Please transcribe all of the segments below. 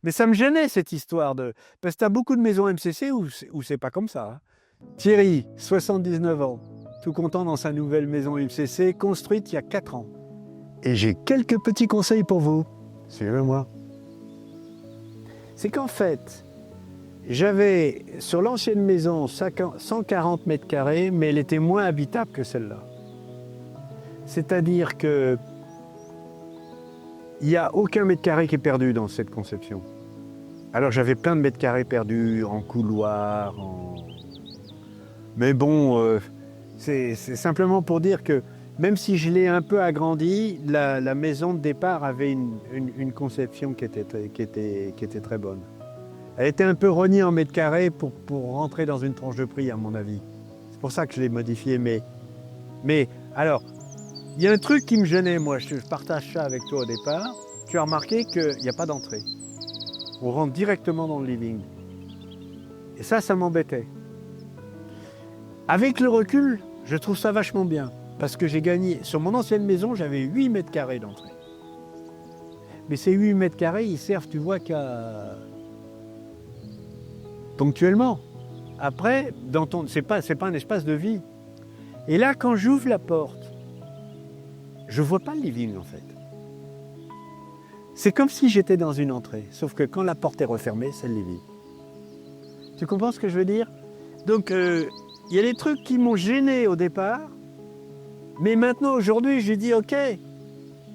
Mais ça me gênait cette histoire de... Parce que tu as beaucoup de maisons MCC où c'est pas comme ça, hein. Thierry, 79 ans, tout content dans sa nouvelle maison MCC, construite il y a 4 ans. Et j'ai quelques petits conseils pour vous. Suivez-moi. C'est qu'en fait, j'avais sur l'ancienne maison 140 mètres carrés, mais elle était moins habitable que celle-là. C'est-à-dire que il n'y a aucun mètre carré qui est perdu dans cette conception. Alors j'avais plein de mètres carrés perdus en couloir, mais bon, c'est simplement pour dire que même si je l'ai un peu agrandi, la maison de départ avait une conception qui était très bonne. Elle était un peu rognée en mètres carrés pour rentrer dans une tranche de prix, à mon avis. C'est pour ça que je l'ai modifiée. Mais alors, il y a un truc qui me gênait, moi, je partage ça avec toi au départ. Tu as remarqué qu'il n'y a pas d'entrée. On rentre directement dans le living. Et ça m'embêtait. Avec le recul, je trouve ça vachement bien. Parce que j'ai gagné. Sur mon ancienne maison, j'avais 8 mètres carrés d'entrée. Mais ces 8 mètres carrés, ils servent, tu vois, qu'à ponctuellement. Après, c'est pas un espace de vie. Et là, quand j'ouvre la porte, je vois pas le living en fait. C'est comme si j'étais dans une entrée, sauf que quand la porte est refermée, c'est le living. Tu comprends ce que je veux dire? Donc, il y a des trucs qui m'ont gêné au départ, mais maintenant, aujourd'hui, je dis, ok,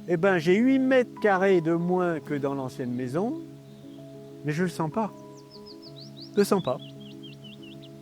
eh ben, j'ai 8 mètres carrés de moins que dans l'ancienne maison, mais je le sens pas. Je le sens pas.